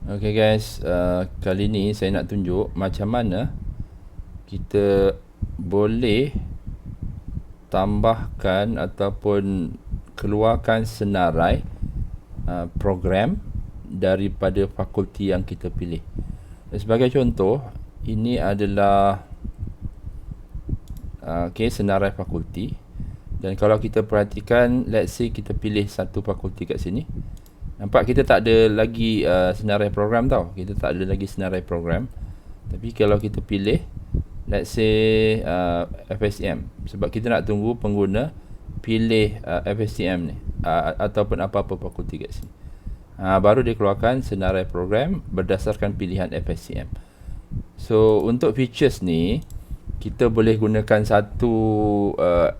Okay guys, kali ni saya nak tunjuk macam mana kita boleh tambahkan ataupun keluarkan senarai program daripada fakulti yang kita pilih. Sebagai contoh, ini adalah senarai fakulti, dan kalau kita perhatikan, let's say kita pilih satu fakulti kat sini. Nampak kita tak ada lagi senarai program tau. Kita tak ada lagi senarai program. Tapi kalau kita pilih, let's say FSCM, sebab kita nak tunggu pengguna pilih FSCM ni ataupun apa-apa fakulti kat sini. Baru dia keluarkan senarai program berdasarkan pilihan FSCM. So untuk features ni, kita boleh gunakan satu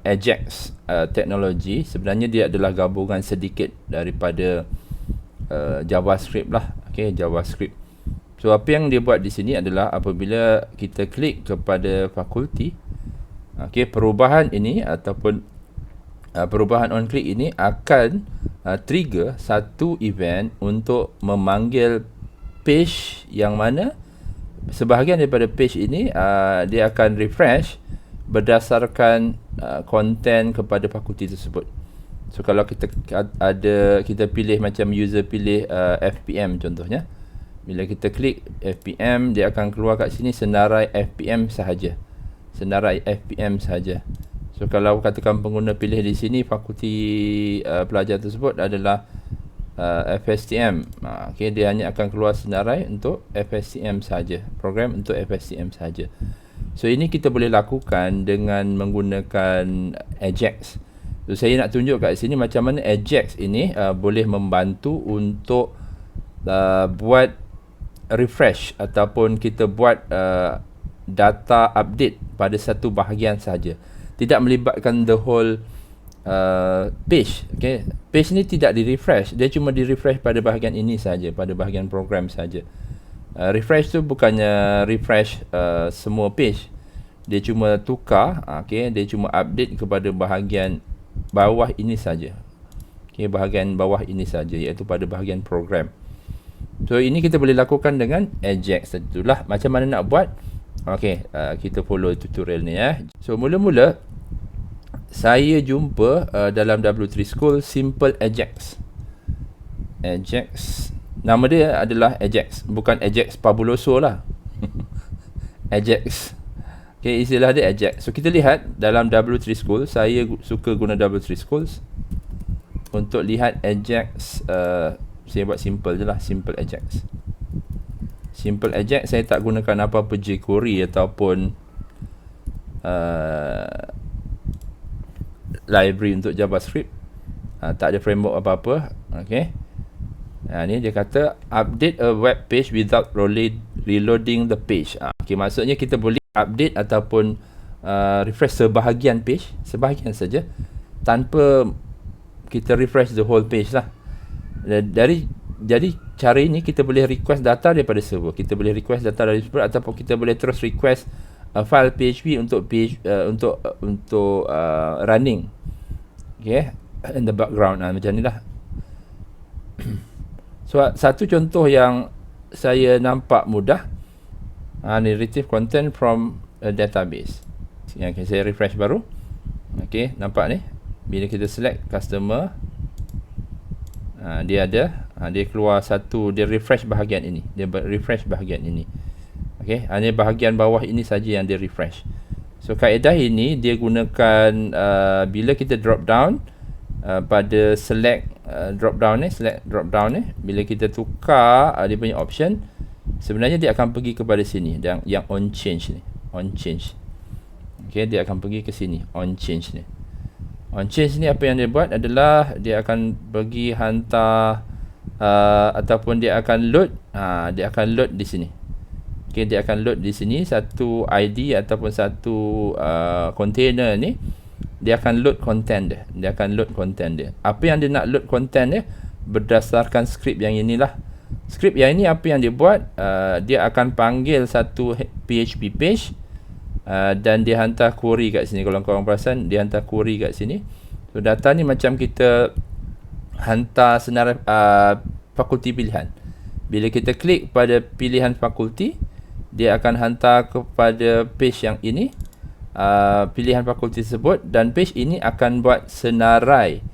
Ajax teknologi. Sebenarnya dia adalah gabungan sedikit daripada JavaScript lah. JavaScript. So apa yang dia buat di sini adalah apabila kita klik kepada fakulti, perubahan ini ataupun perubahan on click ini akan trigger satu event untuk memanggil page yang mana sebahagian daripada page ini dia akan refresh berdasarkan konten kepada fakulti tersebut. So kalau kita pilih macam user pilih FPM contohnya, bila kita klik FPM, dia akan keluar kat sini senarai FPM sahaja. Senarai FPM sahaja. So kalau katakan pengguna pilih di sini fakulti pelajar tersebut adalah FSCM, dia hanya akan keluar senarai untuk FSCM sahaja, program untuk FSCM sahaja. So ini kita boleh lakukan dengan menggunakan Ajax. So saya nak tunjuk kat sini macam mana Ajax ini boleh membantu untuk buat refresh ataupun kita buat data update pada satu bahagian sahaja. Tidak melibatkan the whole page. Page ni tidak di-refresh, dia cuma di-refresh pada bahagian ini sahaja, pada bahagian program sahaja. Refresh tu bukannya refresh semua page. Dia cuma tukar, dia cuma update kepada bahagian bawah ini saja. Bahagian bawah ini saja, iaitu pada bahagian program. So ini kita boleh lakukan dengan Ajax. Itulah macam mana nak buat. Kita follow tutorial ni ya. So mula-mula saya jumpa dalam W3 School Simple Ajax. Ajax, nama dia adalah Ajax, bukan Ajax Fabuloso lah. Ajax. Istilah dia Ajax. So kita lihat dalam W3 School, saya suka guna W3 Schools untuk lihat Ajax. Saya buat simple je lah, Simple Ajax. Simple Ajax, saya tak gunakan apa-apa jQuery ataupun library untuk JavaScript. Tak ada framework apa-apa. Ni dia kata update a web page without reloading the page. Maksudnya kita boleh update ataupun refresh sebahagian page, sebahagian saja, tanpa kita refresh the whole page lah. Jadi cara ini kita boleh request data daripada server. Kita boleh request data dari server ataupun kita boleh terus request file PHP untuk running in the background. Macam ni lah. So satu contoh yang saya nampak mudah, ni retrieve content from a database. Saya refresh baru. Nampak ni, bila kita select customer, dia ada, dia keluar satu, dia refresh bahagian ini, dia refresh bahagian ini. Hanya bahagian bawah ini saja yang dia refresh. So kaedah ini dia gunakan bila kita drop down pada select drop down ni, bila kita tukar dia punya option, sebenarnya dia akan pergi kepada sini, yang on change ni, on change. Dia akan pergi ke sini, on change ni. On change ni apa yang dia buat adalah dia akan pergi hantar ataupun dia akan load, dia akan load di sini. Dia akan load di sini satu ID ataupun satu container ni, dia akan load content dia. Dia akan load content dia. Apa yang dia nak load content dia berdasarkan skrip yang inilah. Skrip yang ini apa yang dia buat, dia akan panggil satu PHP page dan dia hantar query kat sini. Kalau korang perasan, dia hantar query kat sini. So data ni macam kita hantar senarai fakulti pilihan. Bila kita klik pada pilihan fakulti, dia akan hantar kepada page yang ini, pilihan fakulti tersebut, dan page ini akan buat senarai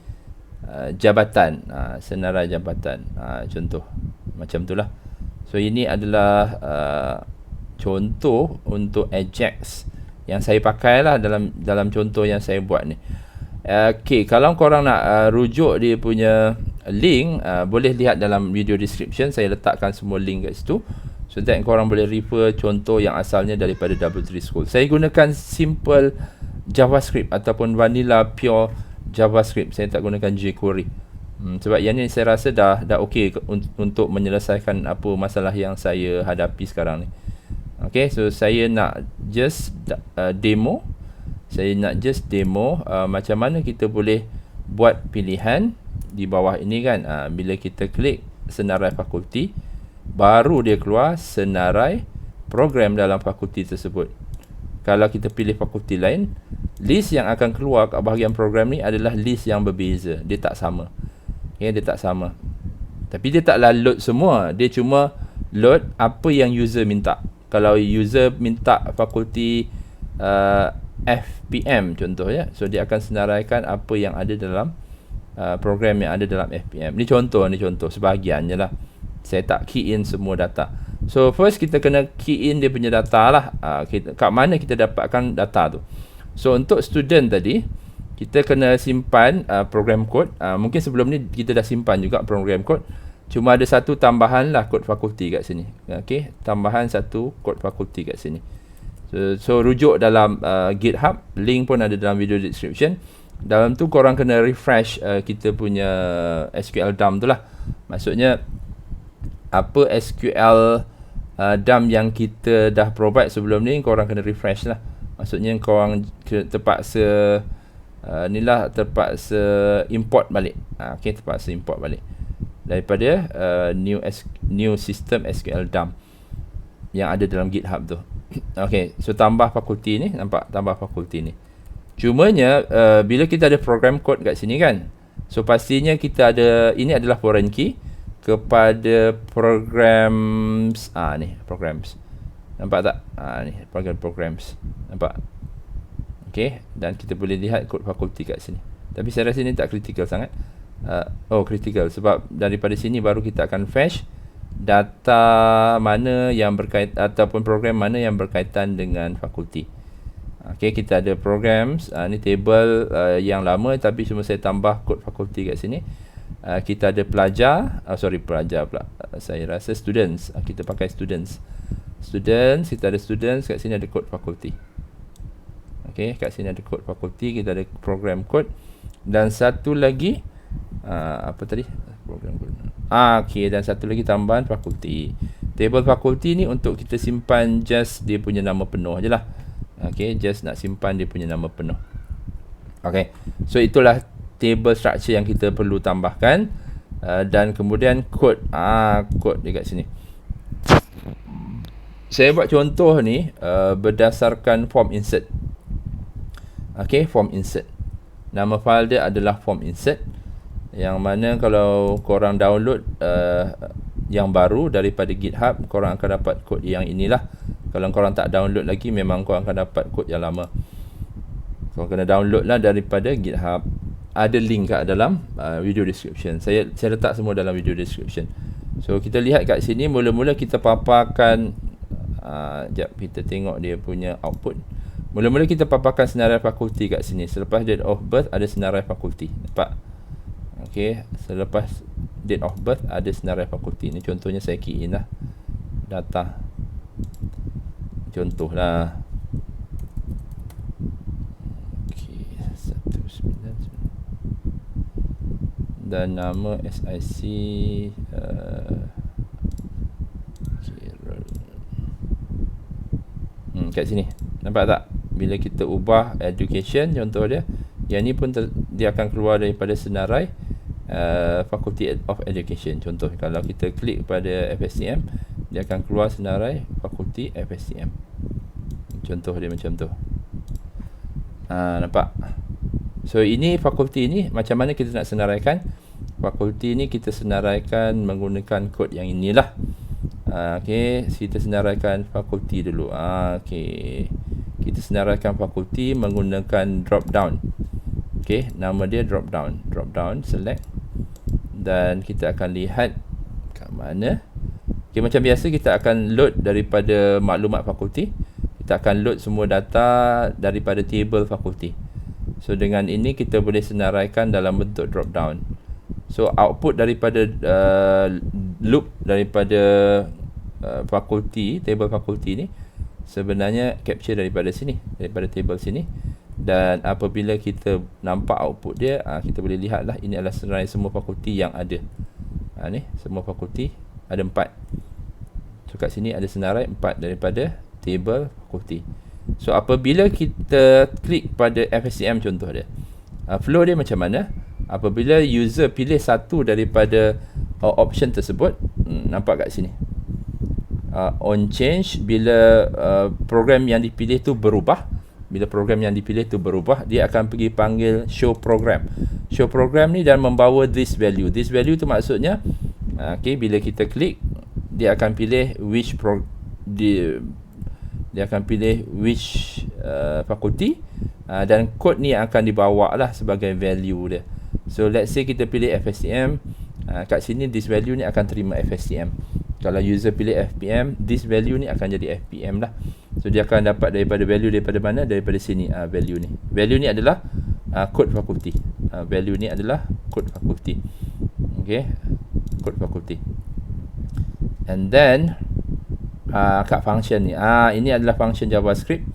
jabatan, senarai jabatan, contoh macam itulah. So ini adalah contoh untuk Ajax yang saya pakai lah dalam contoh yang saya buat ni. Okay, kalau korang nak rujuk dia punya link, boleh lihat dalam video description, saya letakkan semua link kat situ, so that korang boleh refer contoh yang asalnya daripada W3 School. Saya gunakan simple JavaScript ataupun vanilla pure JavaScript, saya tak gunakan jQuery. Sebab yang ni saya rasa dah okey untuk menyelesaikan apa masalah yang saya hadapi sekarang ni. Okay, so saya nak just demo. Saya nak just demo macam mana kita boleh buat pilihan di bawah ini kan. Bila kita klik senarai fakulti, baru dia keluar senarai program dalam fakulti tersebut. Kalau kita pilih fakulti lain, list yang akan keluar kat bahagian program ni adalah list yang berbeza. Dia tak sama. Okay, dia tak sama. Tapi dia taklah load semua. Dia cuma load apa yang user minta. Kalau user minta fakulti FPM contoh ya, so dia akan senaraikan apa yang ada dalam program yang ada dalam FPM. Ni contoh sebahagian je lah. Saya tak key in semua data. So first kita kena key in dia punya data lah. Kat mana kita dapatkan data tu. So untuk student tadi, kita kena simpan program code. Mungkin sebelum ni kita dah simpan juga program code. Cuma ada satu tambahan lah kod fakulti kat sini. Okay, tambahan satu kod fakulti kat sini. So rujuk dalam GitHub, link pun ada dalam video description. Dalam tu korang kena refresh kita punya SQL dump tu lah. Maksudnya apa SQL dump yang kita dah provide sebelum ni, korang kena refresh lah. Maksudnya korang terpaksa terpaksa import balik. Okay, terpaksa import balik daripada new system SQL dump yang ada dalam GitHub tu. Okay, so tambah fakulti ni, nampak tambah fakulti ni. Cumanya bila kita ada program code kat sini kan, so pastinya kita ada, ini adalah foreign key kepada programs. Ni programs, nampak tak? Ni programs, nampak? Okay, dan kita boleh lihat kod fakulti kat sini. Tapi saya rasa ni tak critical sangat. Critical sebab daripada sini baru kita akan fetch data mana yang berkaitan ataupun program mana yang berkaitan dengan fakulti. Okay, kita ada programs, ni table yang lama tapi cuma saya tambah kod fakulti kat sini. Kita ada pelajar, pelajar pula. Saya rasa students. Kita pakai students. Kita ada students, kat sini ada kod fakulti. Okay, kat sini ada kod fakulti, kita ada program code. Dan satu lagi apa tadi? Program code. Okay, dan satu lagi tambahan fakulti. Table fakulti ni untuk kita simpan just dia punya nama penuh je lah. Okay, just nak simpan dia punya nama penuh. Okay, so itulah table structure yang kita perlu tambahkan. Dan kemudian code. Code dekat sini. Saya buat contoh ni berdasarkan form insert. Okay, form insert. Nama file dia adalah form insert. Yang mana kalau korang download yang baru daripada GitHub, korang akan dapat kod yang inilah. Kalau korang tak download lagi, memang korang akan dapat kod yang lama. Korang kena download lah daripada GitHub. Ada link kat dalam video description. Saya letak semua dalam video description. So kita lihat kat sini, mula-mula kita paparkan jap kita tengok dia punya output. Mula-mula kita paparkan senarai fakulti kat sini. Selepas date of birth ada senarai fakulti. Nampak? Okay, selepas date of birth ada senarai fakulti. Ni contohnya saya key in lah data. Contoh lah. Okay, 199. Dan nama SIC kat sini. Nampak tak? Bila kita ubah education, contoh dia, yang ni pun dia akan keluar daripada senarai Faculty of Education. Contoh, kalau kita klik pada FSCM, dia akan keluar senarai Faculty FSCM. Contoh dia macam tu. Nampak? So ini fakulti ni macam mana kita nak senaraikan? Fakulti ni kita senaraikan menggunakan kod yang inilah. Okey, kita senaraikan fakulti dulu. Okey. Kita senaraikan fakulti menggunakan drop down. Okey, nama dia drop down. Drop down, select. Dan kita akan lihat kat mana. Okey, macam biasa kita akan load daripada maklumat fakulti. Kita akan load semua data daripada table fakulti. So dengan ini kita boleh senaraikan dalam bentuk drop down. So output daripada loop daripada fakulti, table fakulti ni sebenarnya capture daripada sini, daripada table sini. Dan apabila kita nampak output dia, kita boleh lihat lah ini adalah senarai semua fakulti yang ada. Ni semua fakulti ada 4. So kat sini ada senarai 4 daripada table fakulti. So apabila kita klik pada FSCM contoh dia, flow dia macam mana? Apabila user pilih satu daripada option tersebut, nampak kat sini, on change, bila program yang dipilih tu berubah, bila program yang dipilih tu berubah, dia akan pergi panggil show program. Show program ni dan membawa this value. This value tu maksudnya, okay, bila kita klik, dia akan pilih which dia akan pilih which fakulti, dan kod ni akan dibawa lah sebagai value dia. So let's say kita pilih FSCM, kat sini this value ni akan terima FSCM. Kalau user pilih FPM, this value ni akan jadi FPM lah. So dia akan dapat daripada value daripada mana? Daripada sini, value ni. Value ni adalah kod fakulti. Value ni adalah kod fakulti. Okay, kod fakulti. And then kat function ni, ini adalah function JavaScript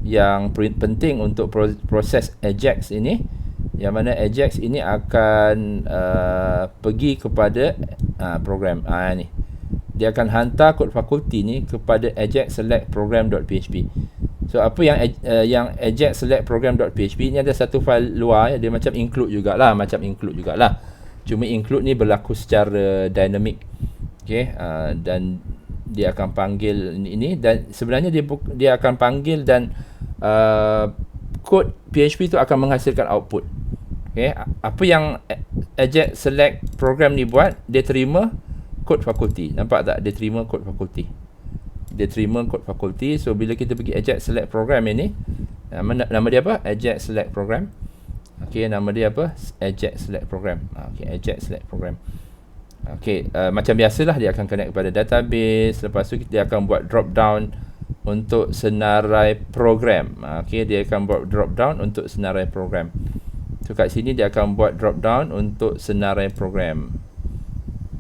yang penting untuk proses Ajax ini, yang mana Ajax ini akan pergi kepada program. Ni dia akan hantar kod fakulti ni kepada Ajax select program.php. So apa yang Ajax select program.php ni ada satu file luar, dia macam include jugalah, cuma include ni berlaku secara dynamic. Okay, dan dia akan panggil ini, dan sebenarnya dia akan panggil, dan kod PHP tu akan menghasilkan output. Okay, apa yang Ajax select program ni buat, dia terima kod fakulti. Nampak tak? Dia terima kod fakulti. So bila kita pergi Ajax select program ini, nama dia apa? Ajax select program. Okay, nama dia apa? Ajax select program. Okay, Ajax select program. Okay, macam biasalah dia akan connect kepada database. Lepas tu dia akan buat drop down untuk senarai program. Okay, dia akan buat drop down untuk senarai program. So kat sini dia akan buat drop down untuk senarai program.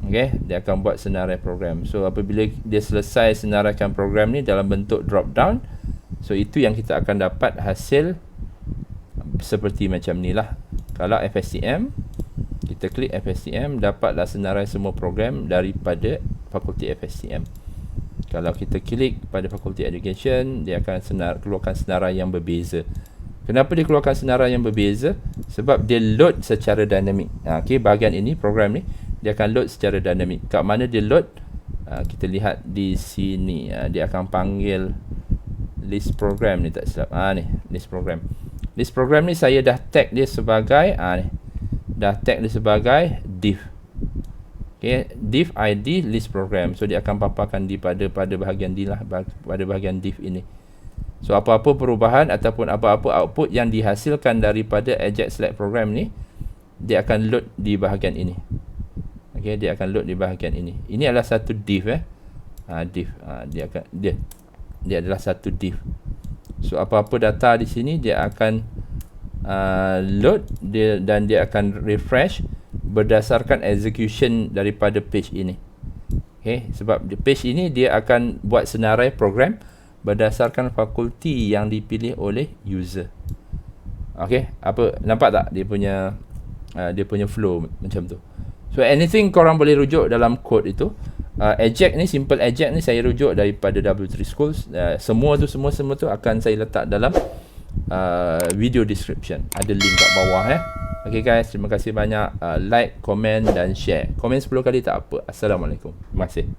Okay, dia akan buat senarai program. So apabila dia selesai senaraikan program ni dalam bentuk drop down, so itu yang kita akan dapat hasil seperti macam ni lah. Kalau FSCM, kita klik FSCM, dapatlah senarai semua program daripada fakulti FSCM. Kalau kita klik pada fakulti Education, dia akan keluarkan senarai yang berbeza. Kenapa dia keluarkan senarai yang berbeza? Sebab dia load secara dinamik. Okay, bahagian ini, program ni, dia akan load secara dinamik. Kat mana dia load? Kita lihat di sini. Dia akan panggil list program ni, tak silap. Ni, list program. List program ni saya dah tag dia sebagai div. Okay, div ID list program. So dia akan paparkan pada bahagian D lah, pada bahagian div ini. So apa-apa perubahan ataupun apa-apa output yang dihasilkan daripada Ajax select program ni, dia akan load di bahagian ini. Okay, dia akan load di bahagian ini. Ini adalah satu div div. Dia adalah satu div. So apa-apa data di sini dia akan load dia, dan dia akan refresh berdasarkan execution daripada page ini. Okay, sebab di page ini dia akan buat senarai program berdasarkan fakulti yang dipilih oleh user. Okay, apa nampak tak dia punya flow macam tu. So anything korang boleh rujuk dalam code itu. Ajax ni, simple Ajax ni saya rujuk daripada W3 Schools. Semua tu akan saya letak dalam video description. Ada link kat bawah Okay guys, terima kasih banyak. Like, komen dan share. Komen 10 kali tak apa. Assalamualaikum. Terima kasih.